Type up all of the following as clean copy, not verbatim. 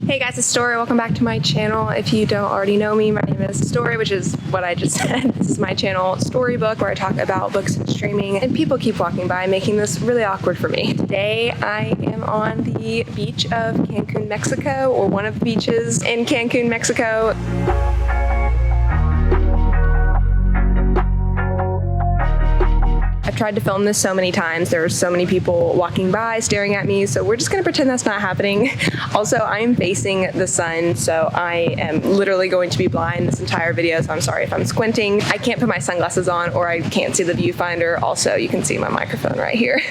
Hey guys, it's Story. Welcome back to my channel. If you don't already know me, my name is Story, which is what I just said. This is my channel, Storribook, where I talk about books and streaming, and people keep walking by, making this really awkward for me. Today, I am on the beach of Cancun, Mexico, or one of the beaches in Cancun, Mexico. I've tried to film this so many times. There are so many people walking by, staring at me, so we're just gonna pretend that's not happening. Also, I am facing the sun, so I am literally going to be blind this entire video, so I'm sorry if I'm squinting. I can't put my sunglasses on or I can't see the viewfinder. Also, you can see my microphone right here.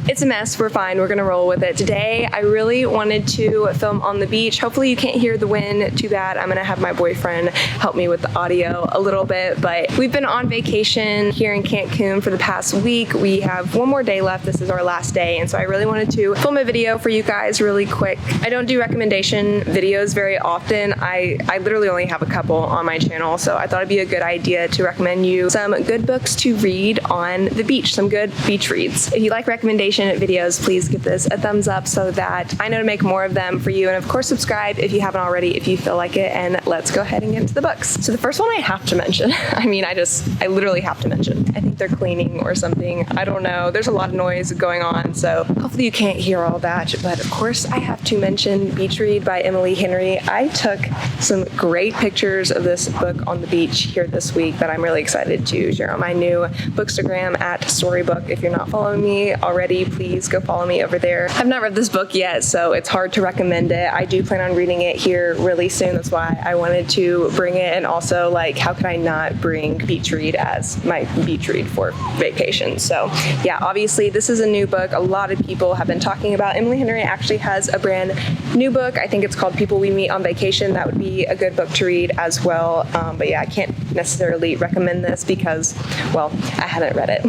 It's a mess, we're fine, we're gonna roll with it. Today, I really wanted to film on the beach. Hopefully you can't hear the wind too bad. I'm gonna have my boyfriend help me with the audio a little bit, but we've been on vacation here in Cancun for the past week. We have one more day left. This is our last day, and so I really wanted to film a video for you guys really quick. I don't do recommendation videos very often. I literally only have a couple on my channel, so I thought it'd be a good idea to recommend you some good books to read on the beach, some good beach reads. If you like recommendation videos, please give this a thumbs up so that I know to make more of them for you, and of course subscribe if you haven't already, if you feel like it, and let's go ahead and get into the books. So the first one I have to mention, I literally have to mention. I think they're cleaning or something. I don't know. There's a lot of noise going on, so hopefully you can't hear all that. But of course, I have to mention Beach Read by Emily Henry. I took some great pictures of this book on the beach here this week that I'm really excited to share on my new Bookstagram at Storribook. If you're not following me already, please go follow me over there. I've not read this book yet, so it's hard to recommend it. I do plan on reading it here really soon. That's why I wanted to bring it. And also, like, how could I not bring Beach Read as my beach read for vacation? So yeah, obviously this is a new book. A lot of people have been talking about. Emily Henry actually has a brand new book. I think it's called People We Meet on Vacation. That would be a good book to read as well. But yeah, I can't necessarily recommend this because, well, I haven't read it.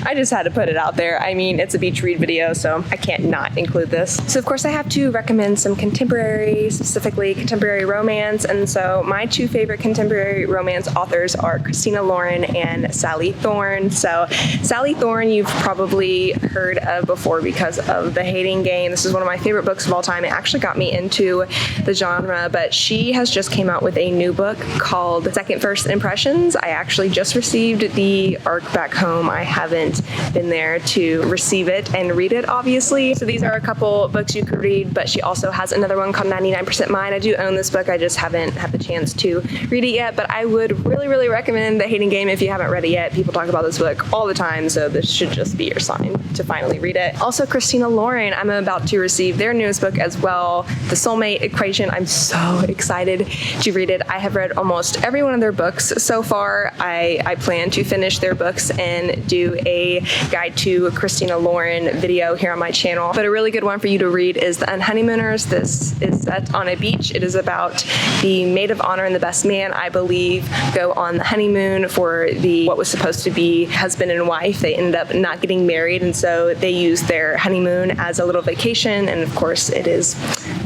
I just had to put it out there. I mean, it's a beach read video, so I can't not include this. So of course I have to recommend some contemporary, specifically contemporary romance. And so my two favorite contemporary romance authors are Christina Lauren and Sally Thorne. So Sally Thorne you've probably heard of before because of The Hating Game. This is one of my favorite books of all time. It actually got me into the genre, but she has just came out with a new book called Second First Impressions. I actually just received the ARC back home. I haven't been there to receive it and read it, obviously. So these are a couple books you could read, but she also has another one called 99% Mine. I do own this book. I just haven't had the chance to read it yet, but I would really recommend The Hating Game if you haven't read it yet. People talk about this book all the time, so this should just be your sign to finally read it. Also, Christina Lauren, I'm about to receive their newest book as well, The Soulmate Equation. I'm so excited to read it. I have read almost every one of their books so far. I plan to finish their books and do a guide to Christina Lauren video here on my channel. But a really good one for you to read is The Unhoneymooners. This is set on a beach. It is about the maid of honor and the best man, I believe, go on the honeymoon for what was supposed to be husband and wife. They ended up not getting married, and so they used their honeymoon as a little vacation. And of course it is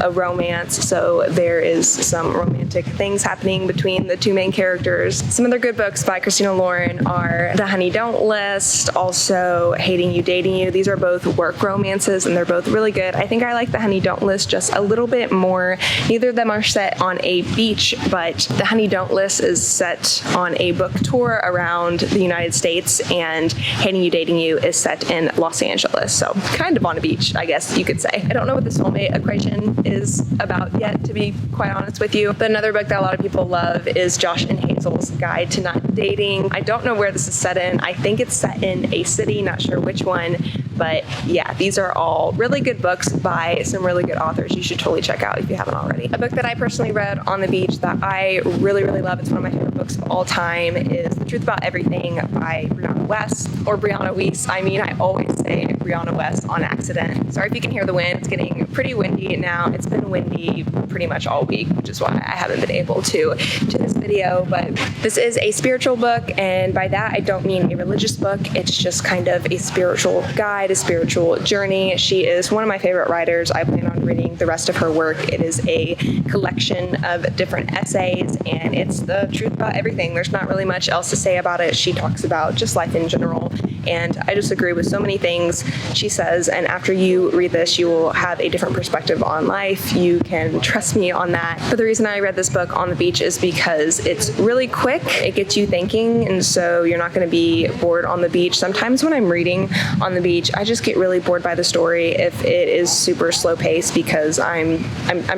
a romance, so there is some romantic things happening between the two main characters. Some other good books by Christina Lauren are The Honey Don't List, also Hating You, Dating You. These are both work romances and they're both really good. I think I like The Honey Don't List just a little bit more. Neither of them are set on a beach, but The Honey Don't List is set on a book tour around the United States, and Hating You, Dating You is set in Los Angeles, so kind of on a beach, I guess you could say. I don't know what The Soulmate Equation is about yet, to be quite honest with you, but another book that a lot of people love is Josh and Hazel's Guide to Not Dating. I don't know where this is set in. I think it's set in a city, not sure which one, but yeah, these are all really good books by some really good authors you should totally check out if you haven't already. A book that I personally read on the beach that I really love, it's one of my favorite books of all time, is The Truth About Everything by Brianna West, or Brianna Weiss. I mean, I always say Brianna West on accident. Sorry if you can hear the wind. It's getting pretty windy now. It's been windy pretty much all week, which is why I haven't been able to do this video, but this is a spiritual book, and by that I don't mean a religious book. It's just kind of a spiritual guide, a spiritual journey. She is one of my favorite writers. I plan on reading the rest of her work. It is a collection of different essays, and it's the truth about everything. There's not really much else to say about it. She talks about just life in general And I just agree with so many things she says. And after you read this, you will have a different perspective on life. You can trust me on that. But the reason I read this book on the beach is because it's really quick. It gets you thinking, and so you're not going to be bored on the beach. Sometimes when I'm reading on the beach, I just get really bored by the story if it is super slow paced, because I'm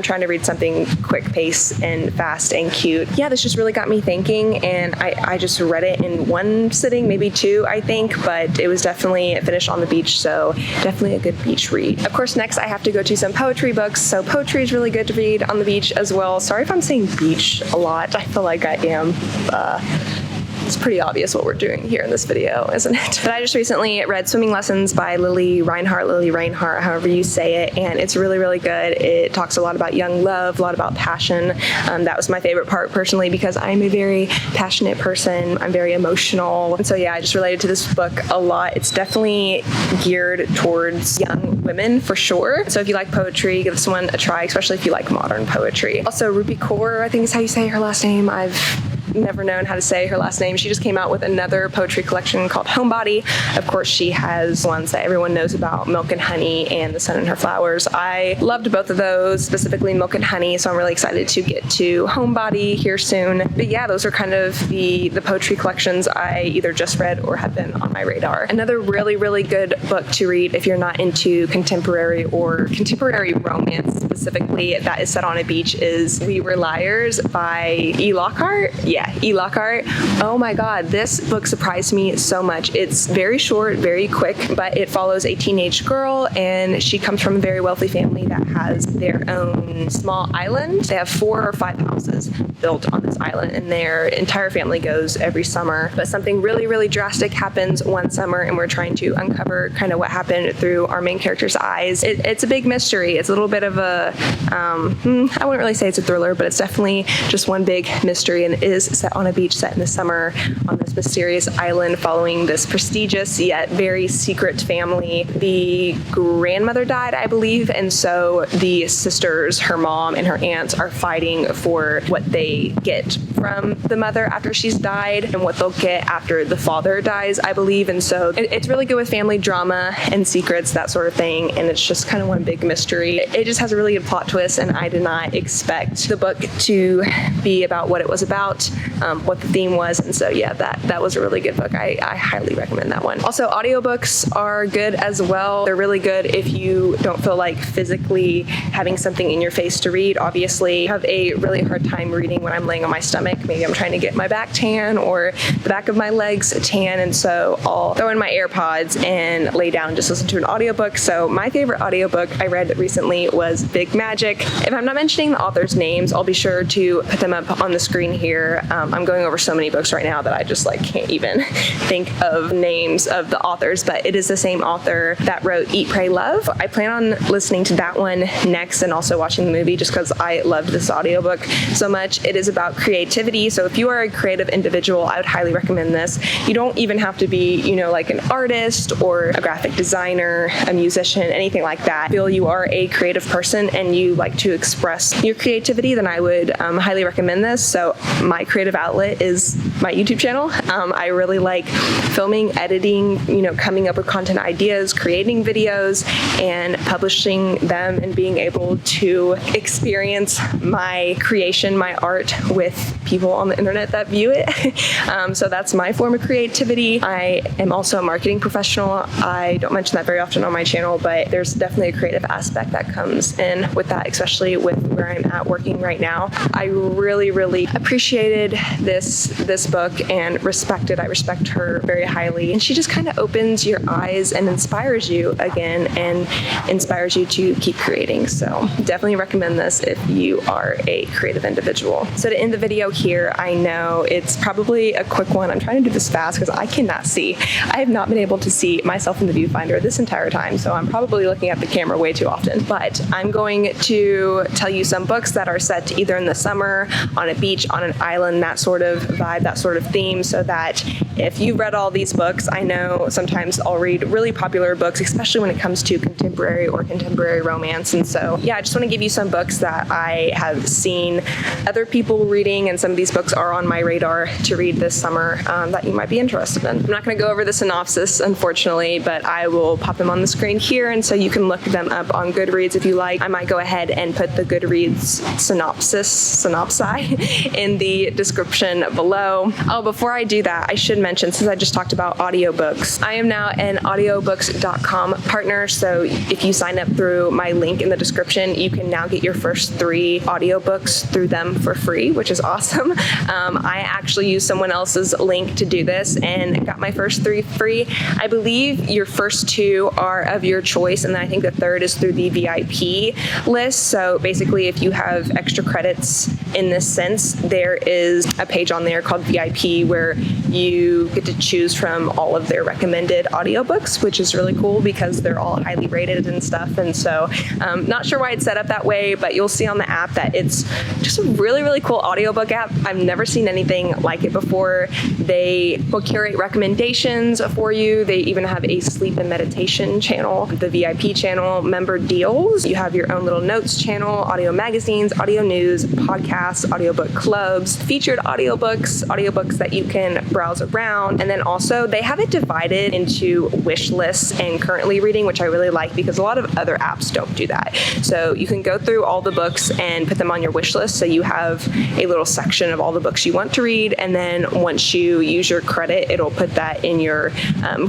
trying to read something quick pace and fast and cute. Yeah, this just really got me thinking, and I just read it in one sitting, maybe two, I think, but it was definitely finished on the beach, so definitely a good beach read. Of course, next I have to go to some poetry books, so poetry is really good to read on the beach as well. Sorry if I'm saying beach a lot. I feel like I am. It's pretty obvious what we're doing here in this video, isn't it? But I just recently read Swimming Lessons by Lily Reinhart, however you say it, and it's really, really good. It talks a lot about young love, a lot about passion. That was my favorite part personally, because I'm a very passionate person. I'm very emotional. And so yeah, I just related to this book a lot. It's definitely geared towards young women for sure. So if you like poetry, give this one a try, especially if you like modern poetry. Also, Rupi Kaur, I think is how you say her last name. I've never known how to say her last name. She just came out with another poetry collection called Homebody. Of course, she has ones that everyone knows about, Milk and Honey and The Sun and Her Flowers. I loved both of those, specifically Milk and Honey, so I'm really excited to get to Homebody here soon. But yeah, those are kind of the poetry collections I either just read or have been on my radar. Another really, really good book to read if you're not into contemporary or contemporary romance specifically that is set on a beach is We Were Liars by E. Lockhart. Yeah, E. Lockhart. Oh my God, this book surprised me so much. It's very short, very quick, but it follows a teenage girl, and she comes from a very wealthy family that has their own small island. They have 4 or 5 houses built on this island, and their entire family goes every summer. But something really, really drastic happens one summer, and we're trying to uncover kind of what happened through our main character's eyes. It's a big mystery. It's a little bit of a, I wouldn't really say it's a thriller, but it's definitely just one big mystery, and it is set on a beach set in the summer on this mysterious island following this prestigious yet very secret family. The grandmother died, I believe, and so the sisters, her mom and her aunts, are fighting for what they get from the mother after she's died and what they'll get after the father dies, I believe. And so it's really good with family drama and secrets, that sort of thing, and it's just kind of one big mystery. It just has a really good plot twist, and I did not expect the book to be about what it was about, what the theme was, and so yeah, that was a really good book. I highly recommend that one. Also, audiobooks are good as well. They're really good if you don't feel like physically having something in your face to read. Obviously, I have a really hard time reading when I'm laying on my stomach. Maybe I'm trying to get my back tan or the back of my legs tan, and so I'll throw in my AirPods and lay down and just listen to an audiobook. So my favorite audiobook I read recently was Big Magic. If I'm not mentioning the authors' names, I'll be sure to put them up on the screen here. I'm going over so many books right now that I just can't even think of names of the authors, but it is the same author that wrote Eat, Pray, Love. I plan on listening to that one next and also watching the movie just because I loved this audiobook so much. It is about creativity, so if you are a creative individual, I would highly recommend this. You don't even have to be, like an artist or a graphic designer, a musician, anything like that. Feel you are a creative person and you like to express your creativity, then I would highly recommend this. So my creative outlet is my YouTube channel. I really like filming, editing, coming up with content ideas, creating videos, and publishing them, and being able to experience my creation, my art with people on the internet that view it. So that's my form of creativity. I am also a marketing professional. I don't mention that very often on my channel, but there's definitely a creative aspect that comes in with that, especially with where I'm at working right now. I really, really appreciated this book and respect it. I respect her very highly, and she just kind of opens your eyes and inspires you again and inspires you to keep creating. So definitely recommend this if you are a creative individual. So to end the video here, I know it's probably a quick one. I'm trying to do this fast because I cannot see. I have not been able to see myself in the viewfinder this entire time, so I'm probably looking at the camera way too often. But I'm going to tell you some books that are set either in the summer, on a beach, on an island, that sort of vibe, that sort of theme, so that if you've read all these books, I know sometimes I'll read really popular books, especially when it comes to contemporary or contemporary romance. And so, yeah, I just want to give you some books that I have seen other people reading, and some of these books are on my radar to read this summer that you might be interested in. I'm not going to go over the synopsis, unfortunately, but I will pop them on the screen here, and so you can look them up on Goodreads if you like. I might go ahead and put the Goodreads synopsi in the description below. Oh, before I do that, I should mention, since I just talked about audiobooks, I am now an audiobooks.com partner, so if you sign up through my link in the description, you can now get your first 3 audiobooks through them for free, which is awesome. I actually used someone else's link to do this and got my first 3 free. I believe your first 2 are of your choice, and then I think the third is through the VIP list. So basically, if you have extra credits in this sense, there is a page on there called VIP where you get to choose from all of their recommended audiobooks, which is really cool because they're all highly rated and stuff. And so not sure why it's set up that way, but you'll see on the app that it's just a really, really cool audiobook app. I've never seen anything like it before. They will curate recommendations for you. They even have a sleep and meditation channel, the VIP channel, member deals. You have your own little notes channel, audio magazines, audio news, podcasts, audiobook clubs, featured audiobooks that you can browse around. And then also they have it divided into wish lists and currently reading, which I really like because a lot of other apps don't do that. So you can go through all the books and put them on your wish list. So you have a little section of all the books you want to read. And then once you use your credit, it'll put that in your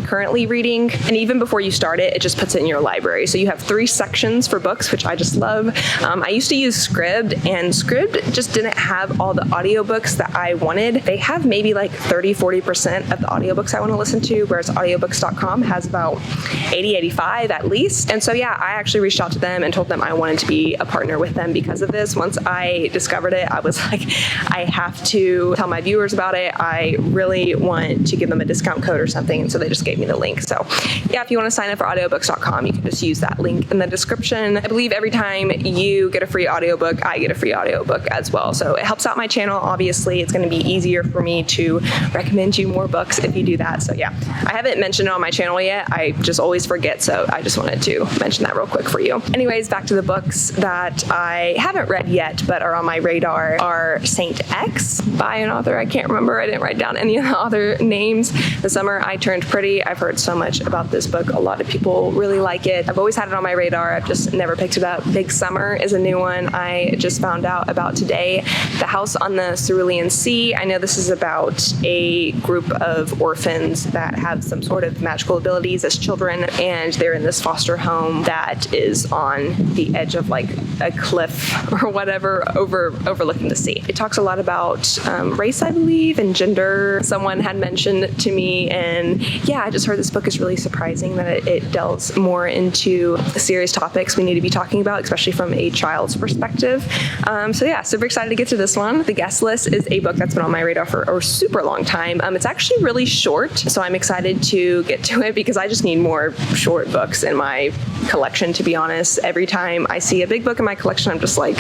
currently reading. And even before you start it, it just puts it in your library. So you have 3 sections for books, which I just love. I used to use SCRIBD, and SCRIBD just didn't have all the audiobooks that I wanted. They have maybe like 30-40% of the audiobooks I want to listen to, whereas audiobooks.com has about 80-85 at least. And so yeah, I actually reached out to them and told them I wanted to be a partner with them because of this. Once I discovered it, I was like, I have to tell my viewers about it. I really want to give them a discount code or something. And so they just gave me the link. So yeah, if you want to sign up for audiobooks.com, you can just use that link in the description. I believe every time you get a free audiobook, I get a free audiobook as well. So it helps out my channel. Obviously, it's going to be easier for me to recommend you more books if you do that. So yeah, I haven't mentioned it on my channel yet. I just always forget. So I just wanted to mention that real quick for you. Anyways, back to the books that I haven't read yet, but are on my radar are Saint X by an author. I can't remember. I didn't write down any of the author names. The Summer I Turned Pretty. I've heard so much about this book. A lot of people really like it. I've always had it on my radar. I've just never picked it up. Big Summer is a new one I just found out about today. The House on the Cerulean Sea. I know this is about a group of orphans that have some sort of magical abilities as children, and they're in this foster home that is on the edge of like a cliff or whatever overlooking the sea. It talks a lot about race, I believe, and gender. Someone had mentioned to me, and yeah, I just heard this book is really surprising that it delves more into serious topics we need to be talking about, especially from a child's perspective. So yeah, super excited to get to this one. The Guest List is a book that's been on my radar for a super long time. It's actually really short, so I'm excited to get to it because I just need more short books in my collection, to be honest. Every time I see a big book in my collection, I'm just like,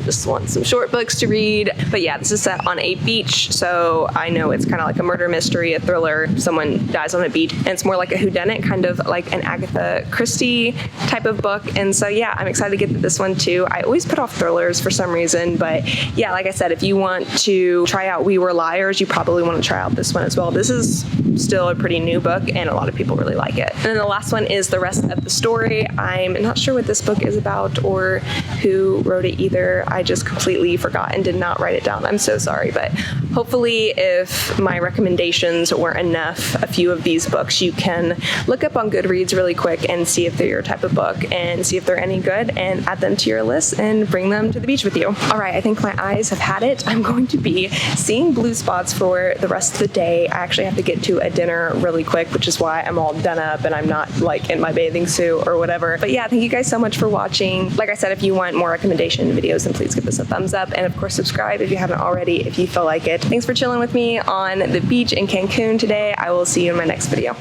just want some short books to read. But yeah, this is set on a beach, so I know it's kind of like a murder mystery, a thriller. Someone dies on a beach, and it's more like a whodunit, kind of like an Agatha Christie type of book. And so yeah, I'm excited to get to this one too. I always put off thrillers for some reason, but yeah, like I said, if you want to try out We Were Liars, you probably want to try out this one as well. This is still a pretty new book, and a lot of people really like it. And then the last one is The Rest of the Story. I'm not sure what this book is about or who wrote it either. I just completely forgot and did not write it down. I'm so sorry, but hopefully if my recommendations were enough, a few of these books you can look up on Goodreads really quick and see if they're your type of book and see if they're any good and add them to your list and bring them to the beach with you. All right, I think my eyes have had it. I'm going to be seeing blue spots for the rest of the day. I actually have to get to a dinner really quick, which is why I'm all done up and I'm not like in my bathing suit or whatever. But yeah, thank you guys so much for watching. Like I said, if you want more recommendation videos, then please give us a thumbs up, and of course subscribe if you haven't already if you feel like it. Thanks for chilling with me on the beach in Cancun today. I will see you in my next video.